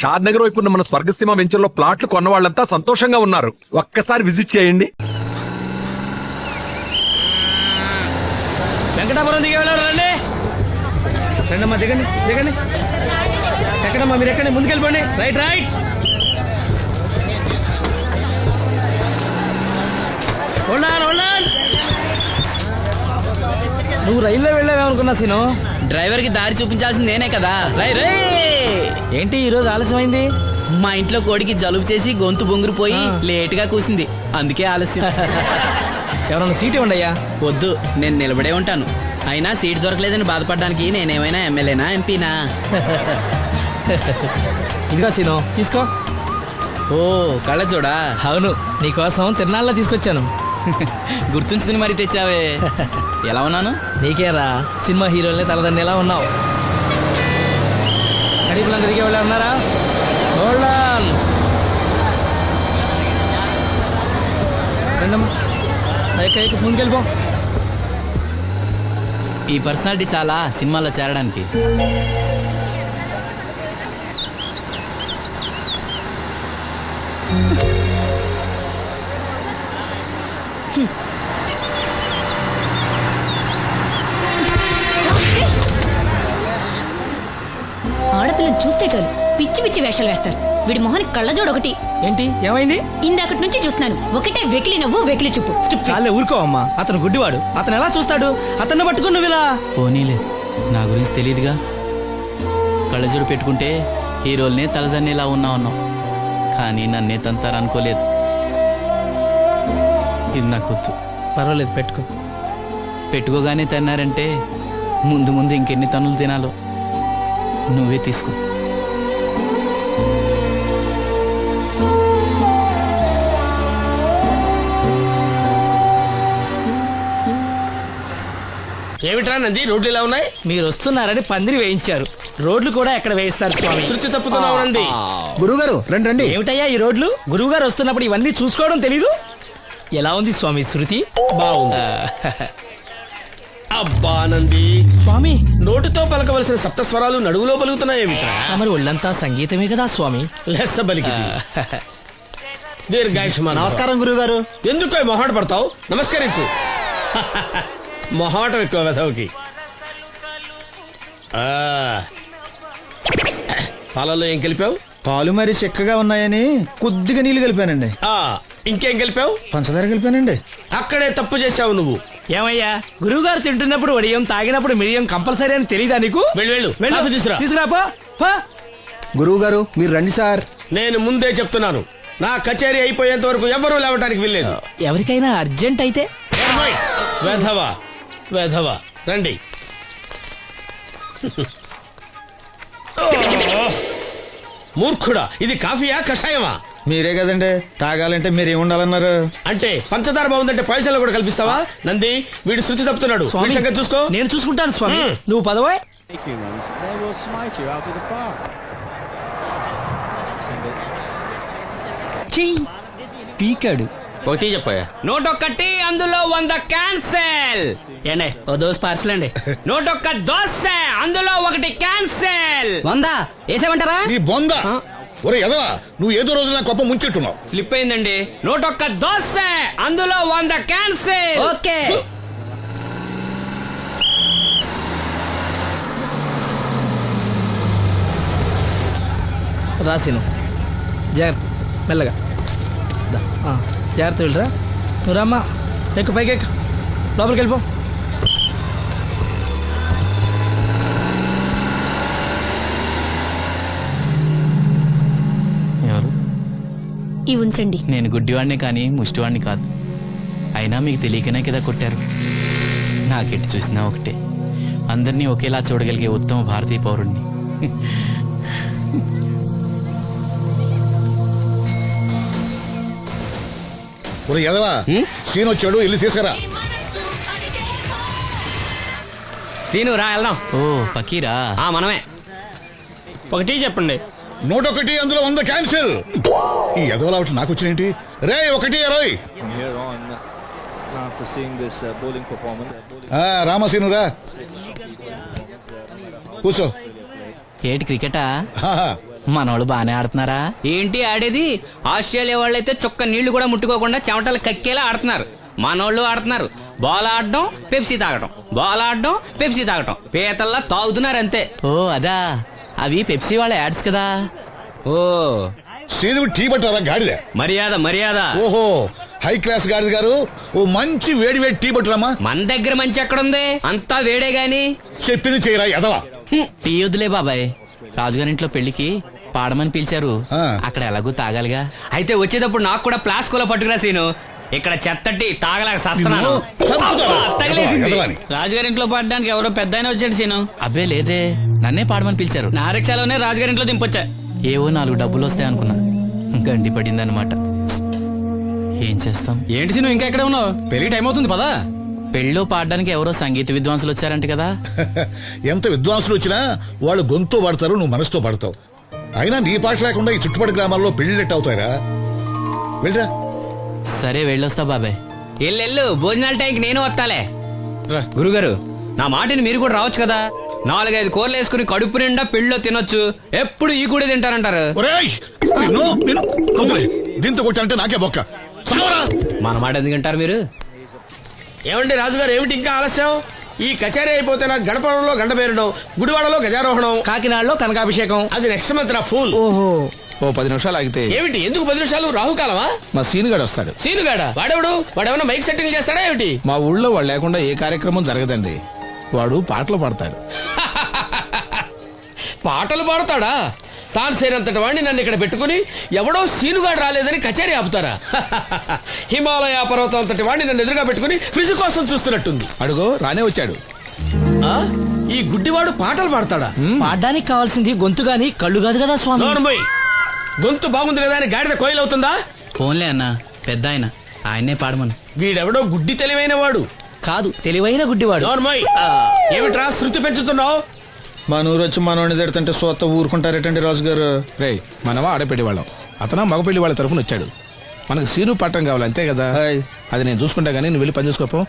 షాద్ నగర్ వైపు ఉన్న మన స్వర్గసీమ వెంచర్ లో ప్లాట్లు కొన్న వాళ్ళంతా సంతోషంగా ఉన్నారు. ఒక్కసారి విజిట్ చేయండి. వెంకటాపురం దిగే వెళ్ళారు. రండి రండమ్మా, దిగండి దిగండి. ఎక్కడమ్మా మీరు? ఎక్కండి, ముందుకెళ్ళిపోండి. Right right. నువ్వు రైల్లో వెళ్ళావేమనుకున్నా సీను. డ్రైవర్ కి దారి చూపించాల్సింది నేనే కదా. రై రే. ఏంటి ఈరోజు ఆలస్యమైంది? మా ఇంట్లో కోడికి జలుబు చేసి గొంతు బొంగురుపోయి లేట్ గా కూసింది, అందుకే ఆలస్యం. ఎవరన్నా సీట్ ఇవ్వండి అయ్యా. వద్దు, నేను నిలబడే ఉంటాను. అయినా సీట్ దొరకలేదని బాధపడడానికి నేనేమైనా ఎమ్మెల్యేనా ఎంపీనా? ఇదిగో సీను, తీసుకో. ఓ కళ్ళ చూడా. అవును, నీకోసం తిరునాళ్ళ తీసుకొచ్చాను. గుర్తుంచుకుని మరి తెచ్చావే. ఎలా ఉన్నాను? నీకేరా, సినిమా హీరోలనే తలదన్ని ఎలా ఉన్నావు. కడిపులంక దిగే వాళ్ళు ఉన్నారా? రండమ్మా, ముందుకెళ్ళిపో. ఈ పర్సనాలిటీ చాలా సినిమాలో చేరడానికి. ఆడపిల్లని చూస్తే చాలు పిచ్చి పిచ్చి వేషాలు వేస్తారు. వీడి మొహానికి కళ్ళజోడు ఒకటి. ఏంటి ఏమైంది? ఇందాకటి నుంచి చూస్తున్నాను, ఒకటే వెకిలి నవ్వు వెకిలి చూపు. చాలే ఊరుకో అమ్మా, అతను గుడ్డివాడు. అతను ఎలా చూస్తాడు? అతన్ని పట్టుకుని నువ్వు ఇలా. పోనీలే, నా గురించి తెలియదుగా. కళ్ళజోడు పెట్టుకుంటే హీరోలనే తలదన్నేలా ఉన్నావు, కానీ నన్నే తంతారనుకోలేదు. ఇది నాకు వద్దు. పర్వాలేదు, పెట్టుకో. పెట్టుకోగానే తిన్నారంటే ముందు ముందు ఇంకెన్ని తన్నులు తినాలో నువ్వే తీసుకో. ఏమిట్రా నంది, రోడ్లు ఇలా ఉన్నాయి? మీరు వస్తున్నారని పందిరి వేయించారు. రోడ్లు కూడా ఎక్కడ వేయిస్తారు స్వామి? శృతి తప్పుతున్నావు నంది. గురుగారు రండి రండి. ఏమిటయ్యా ఈ రోడ్లు? గురువు గారు వస్తున్నప్పుడు ఇవన్నీ చూసుకోవడం తెలీదు? ఎలా ఉంది స్వామి శృతి? బాగుంది. అబ్బా నంది, స్వామి నోటితో పలకవలసిన సప్తస్వరాలు నడువులో పలుకుతున్నాయేమిట్రా? మరి ఒళ్ళంతా సంగీతమే కదా స్వామి. లెస్స బలికి దీర్ఘాయుష్మాన్. నమస్కారం గురుగారు. ఎందుకో మొహాట పడతావు? నమస్కరించు. మొహాటం ఎక్కువ వెధవుకి. పాలలో ఏం కలిపావు? పాలు మరి చిక్కగా ఉన్నాయని కొద్దిగా నీళ్లు కలిపానండి. ఇంకేం కలిపావు? పంచదార కలిపానండి. అక్కడే తప్పు చేశావు నువ్వు. ఏమయ్యా, గురువు గారు తింటున్నప్పుడు వడియం, తాగినప్పుడు మిడియం కంపల్సరీ అని తెలీదా నీకు? వెళ్ళు కాఫీ తీసురా. తీసుకురాపో. గురువు గారు మీరు రండి సార్. నేను ముందే చెప్తున్నాను, నా కచేరీ అయిపోయేంత వరకు ఎవరూ లేవటానికి వెళ్ళలేదు. ఎవరికైనా అర్జెంట్ అయితే వెధవా వెధవా రండి. మూర్ఖుడా, ఇది కాఫీయా కషాయమా? మీరే కదండి తాగాలంటే మీరు ఏముండాలన్నారు? అంటే పంచదార బాగుందంటే పైసలు కూడా కల్పిస్తావా? నంది, వీడు శృతి తప్పుతున్నాడు. వీడి సంగతి చూసుకో. నేను చూసుకుంటాను స్వామి. నువ్వు పదవే. పీకాడు. ఒకటి చెప్పాయా? 101 అందులో 100 క్యాన్సెల్. ఏండే ఓ దోస్ పార్సల్ అండి. 101 దోశ అందులో 1 క్యాన్సెల్. 100 వేసేమంటారా? నీ బొంద. ఒరే ఎదవా, నువ్వు ఏదో రోజు నా గొప్ప ముంచెట్టున్నావు. స్లిప్ అయిందండి. 101 దోశ అందులో 100 క్యాన్సెల్. ఓకే. రాసిను జాగ్రత్త, మెల్లగా జాగ్రత్త వెళ్ళరా. నువ్వు రామ్మా, ఎక్కు పైకి ఎక్కు, లోపలికి వెళ్ళిపో. ఎవరు? ఇవి ఉంచండి. నేను గుడ్డివాడిని కానీ ముష్టివాడిని కాదు. అయినా మీకు తెలియకనే కదా కొట్టారు. నాకెట్టి చూసినా ఒకటే, అందరినీ ఒకేలా చూడగలిగే ఉత్తమ భారతీయ పౌరుణ్ణి. ఒరే ఎదవా, సీన్ వచ్చాడు, ఇల్లు తీసుకురా. సీను రా వెళ్దాం. ఓ పకీరా, మనమే. ఒకటి చెప్పండి. 101 అందులో 100 క్యాన్సిల్. ఈ ఎదవలా ఒకటి నాకు వచ్చినేంటి? రే 1-20. రామసీను రా, కూర్చో. ఏటి క్రికెటా? మనోళ్ళు బానే ఆడుతున్నారా? ఏంటి ఆడేది? ఆస్ట్రేలియా వాళ్ళైతే చుక్క నీళ్లు కూడా ముట్టుకోకుండా చెమటలు కక్కేలా ఆడుతున్నారు. మనోళ్ళు ఆడుతున్నారు బాల్ ఆడడం, పెప్సీ తాగటం, బాల్ ఆడడం, పెప్సీ తాగటం, పీతల్లా తాగుతున్నారు అంతే. ఓ అదా, అవి పెప్సీ వాళ్ళ యాడ్స్ కదా. ఓ సీనుకు టీ పట్టారా గాడిద? మర్యాద మర్యాద. ఓహో, హై క్లాస్ గాడిద గారు, ఓ మంచి వేడి వేడి టీ పట్టురామా. మన దగ్గర మంచి ఎక్కడుంది? అంతా వేడే గాని. చెప్పింది చేయరా ఎదవా. టీ వద్దులే బాబాయ్, రాజుగారింట్లో పెళ్లికి పాడమని పిలిచారు, ఆ. అక్కడ ఎలాగూ తాగాలిగా. అయితే వచ్చేటప్పుడు నాకు కూడా ప్లాస్కోలో పట్టుకురా సీను. ఇక్కడ చెత్తటి తాగలేక సస్తున్నాను. చంపుతారా? అబ్బా, తగిలేసింది. ఎదవని. రాజుగారింట్లో పడడానికి ఎవరో పెద్ద ఆయన వచ్చాడు సీను. అబ్బే లేదే, నన్నే పాడమని పిలిచారు. నా రిక్షాలోనే రాజుగారింట్లో దింపొచ్చా. ఏవో 4 డబ్బులు వస్తాయి అనుకున్నా, గండి పడిందనమాట. ఏం చేస్తాం? ఏంటి సీను ఇంకా ఎక్కడ ఉన్నావు? పెళ్లి టైం అవుతుంది పదా. పెళ్ళిలో పాడడానికి ఎవరో సంగీత విద్వాంసులు వచ్చారంట కదా. ఎంత విద్వాంసులు వచ్చినా వాళ్ళు గొంతు పడతారు, నువ్వు మనసుతో పడతావు. అయినా నీ పాట లేకుండా ఈ చుట్టుపక్కల గ్రామాల్లో పెళ్లిళ్ళెట్ అవుతాయిరా. వెళ్ళరా. సరే వెళ్ళొస్తా బాబాయ్. ఎల్లెళ్ళు, భోజనాల టైంకి నేను వస్తాలే. గురుగారు, నా మాటని మీరు కూడా రావచ్చు కదా. 4-5 కూరలు వేసుకుని కడుపు నిండా పెళ్ళిలో తినొచ్చు. ఎప్పుడు ఈ కూడా తింటారంటారు. ఒరేయ్, నిన్ను వదిలే. దీంతో కొట్టాలంటే నాకే బొక్క. సావరా. మన మాట ఎందుకు తింటారు మీరు? ఏమండి రాజుగారు, ఏమిటి ఇంకా ఆలస్యం? ఈ కచేరీ అయిపోతే నాకు గడపడంలో గంట పేరడం, గుడివాడలో గజారోహణం, కాకినాడలో కనకాభిషేకం. అది నెక్స్ట్ మంత్ నా ఫుల్. ఓహో, ఓ 10 నిమిషాలు ఆగితే ఏమిటి ఎందుకు 10 నిమిషాలు? రాహుకాలమా? మా సీనుగాడు వస్తాడు. సీనుగాడా? వాడేమన్నా మైక్ సెట్టింగ్ చేస్తాడా ఏమిటి? మా ఊళ్ళో వాడు లేకుండా ఏ కార్యక్రమం జరగదండి. వాడు పాటలు పాడతాడు. పాటలు పాడతాడా? తాను సేనంతటి వాడిని నన్ను ఇక్కడ పెట్టుకుని ఎవడో సీనుగాడు రాలేదని కచేరీ ఆపుతారా? హిమాలయ పర్వతం అంతటి వాడిని నన్ను ఎదురుగా పెట్టుకుని ఫిజు కోసం చూస్తున్నట్టుంది. అడుగో రానే వచ్చాడు. ఆ? ఈ గుడ్డివాడు పాటలు పాడతాడా? పాడడానికి కావాల్సింది గొంతు గాని కళ్ళు కాదు కదా స్వామి. నోర్మోయ్, గొంతు బాగుంది కదా అని గాడిద కోయిలవుతుందా? ఫోన్లే అన్న, పెద్ద ఆయన, ఆయన్నే పాడమను. వీడెవడో గుడ్డి తెలివైన వాడు కాదు, తెలివైన గుడ్డివాడు. నోర్మోయ్, ఏమిట్రా శృతి పెంచుతున్నావు? మన ఊరు వచ్చి మనోడిని తిడుతుంటే సొత్త ఊరుకుంటారేటండి రాజుగారు. రే, మనమా ఆడపెళ్లి వాళ్ళం, అతను మగపెళ్లి వాళ్ళ తరఫున వచ్చాడు. మనకు సీను పట్టం కావాలి అంతే కదా. అది నేను చూసుకుంటా గానీ నువ్వు వెళ్ళి పని చూసుకోపో.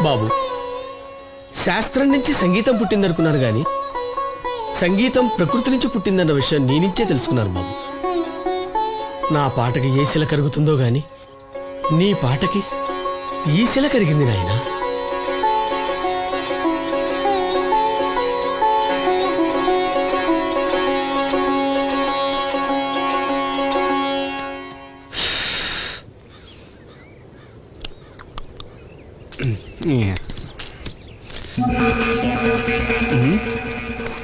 బాబు, శాస్త్రం నుంచి సంగీతం పుట్టిందనుకున్నాను గాని సంగీతం ప్రకృతి నుంచి పుట్టిందన్న విషయం నీ నుంచే తెలుసుకున్నాను బాబు. నా పాటకి ఏ శిల కరుగుతుందో గాని నీ పాటకి ఈ శిల కరిగింది నాయనా.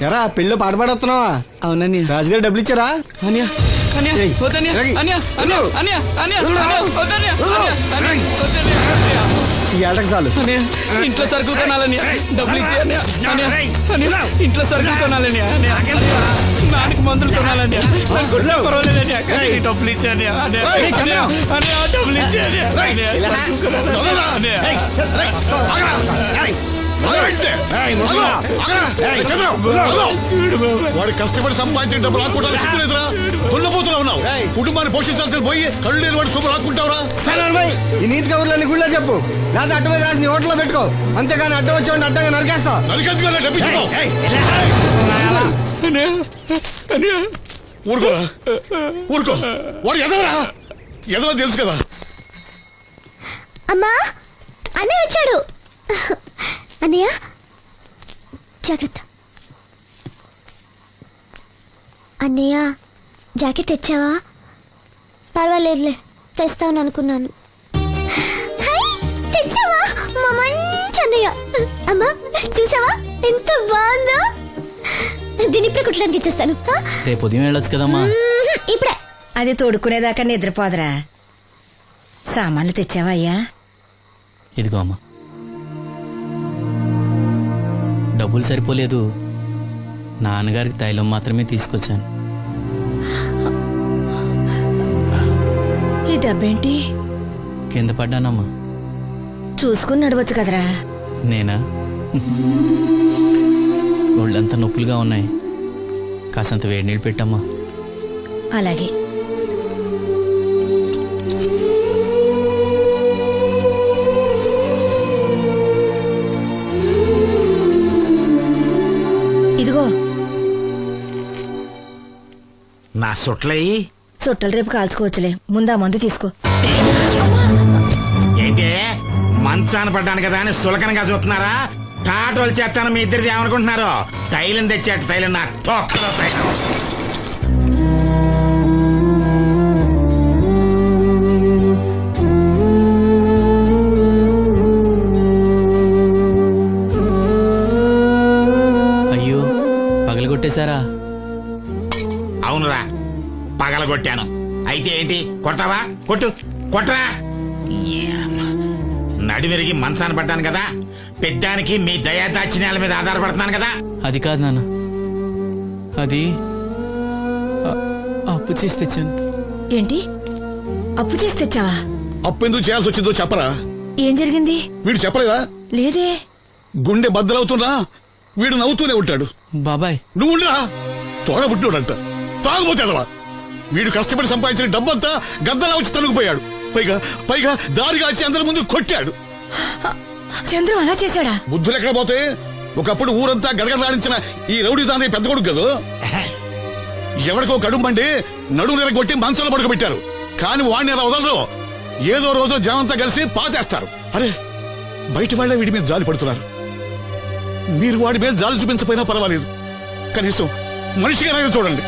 ఎరా పెళ్ళి పాట పాడుతున్నావా? అవునని రాజుగారు డబ్బులు ఇచ్చారా? అన్యా, అన్యా, వద్దన్యా, అన్యా, అన్యా, అన్యా, అన్యా, అన్యా, వద్దన్యా, అన్యా, అన్యా, వద్దన్యా, అన్యా. ఈ ఏటకు చాలు. అన్యా, ఇంట్లో సరుకులు కొనాలని డబ్బులు ఇచ్చి అన్యా, అన్యా, అన్యా, ఇంట్లో సరుకులు కొనాలని అన్యా, అన్యా, నాన్నకి మందులు కొనాలని పర్వాలేదని డబ్బులు ఇచ్చి అన్యా, అన్యా, అన్యా, అన్యా, డబ్బులు ఇచ్చి అన్యా, అన్యా, సరుకులు కొనాలని అన్యా. వాడు కష్టపడి సంపాదించిన డబ్బులు లాక్కుంటారు. సిగ్గులేదురా? దున్నపోతున్నా ఉన్నావు. కుటుంబాన్ని పోషించాల్సిన పోయి కళ్ళు లేని వాడు సొమ్ము లాక్కుంటావురా. ఈ నీతి కబుర్లన్నీ గుళ్ళో చెప్పు, లేదా అడ్డమే రాసి నీ హోటల్లో పెట్టుకో. అంతేగాని అడ్డం వచ్చేవాడిని అడ్డంగా నరికేస్తా. నరికెందుకు డబ్బిచ్చుకో. ఊరుకోరా, ఊరుకో. వాడు ఎదవరా? ఎదవ తెలుసు కదా. అమ్మా, అన్నయ్య వచ్చాడు. అన్నయ్య జాగ్రత్త. అన్నయ్య జాకెట్ తెచ్చావా? పర్వాలేదులే, తెస్తావని అనుకున్నాను. తెచ్చావా? మా మంచి అన్నయ్య. అమ్మా చూసావా ఎంత బాగుందో? దీని ఇప్పుడే కుట్టడానికి ఇచ్చేస్తాను. రేపు ఉదయం వెళ్ళొచ్చు కదమ్మా. ఇప్పుడే. అది తోడుకునేదాకా నిద్రపోదరా. సామాన్లు తెచ్చావా అయ్యా? ఇదిగో అమ్మా. డబ్బులు సరిపోలేదు, నాన్నగారికి తైలం మాత్రమే తీసుకొచ్చాను. ఈ డబ్బేంటి? కింద పడ్డానమ్మా. చూసుకుని నడవచ్చు కదరా. నేనా? ఒళ్ళంతా నొప్పులుగా ఉన్నాయి, కాసంత వేడి నీళ్ళు పెట్టమ్మా. అలాగే. ఇదిగో నా సొట్లయి చుట్టలు రేపు కాల్చుకోవచ్చులే, ముందా మందు తీసుకో. ఏంటి మంచాన పడ్డాను కదా అని సులకనగా చూస్తున్నారా? టాటోలు చేస్తాను మీ ఇద్దరిది ఏమనుకుంటున్నారు? తైలం తెచ్చాడు, తైలం నా తొక్కలో తైలం. అయ్యో పగలగొట్టేశారా? అవునురా, పగలగొట్టాను. అయితే ఏంటి, కొడతావా? కొట్టు, కొట్టరా. నడివిరిగి మంచాన పడ్డాను కదా, పెద్దానికి మీ దయాదాచిన్యాల మీద ఆధారపడుతున్నాను కదా. అది కాదు నాన్న, అది అప్పు చేసి తెచ్చాను. ఏంటి, అప్పు చేసి తెచ్చావా? అప్పెందుకు చేయాల్సి వచ్చిందో చెప్పరా? ఏం జరిగింది? వీడు చెప్పలేదా? లేదే. గుండె బద్దలవుతున్నా వీడు నవ్వుతూనే ఉంటాడు. బాబాయ్ నువ్వు ఉండరా, తోడబుట్టినోడంట, తాగుపోతేదవా. వీడు కష్టపడి సంపాదించిన డబ్బంతా గద్దలా వచ్చి తనుకుపోయాడు. పైగా పైగా దారిగా వచ్చి అందరి ముందు కొట్టాడు. చంద్రు అలా చేశాడా? బుద్ధులు ఎక్కడ పోతే, ఒకప్పుడు ఊరంతా గడగడలాడించిన ఈ రౌడీ దాని పెద్ద కొడుకు కదా. ఎవరికో కడుంబండి నడుము నిరగొట్టి మంచంలో పడుకోబెట్టారు. కాని వాడిని అలా వదలరు. ఏదో రోజు జనంతా కలిసి పాతేస్తారు. అరే, బయట వాళ్ళే వీడి మీద జాలి పడుతున్నారు. మీరు వాడి మీద జాలి చూపించకపోయినా పర్వాలేదు, కనీసం మనిషిగా చూడండి.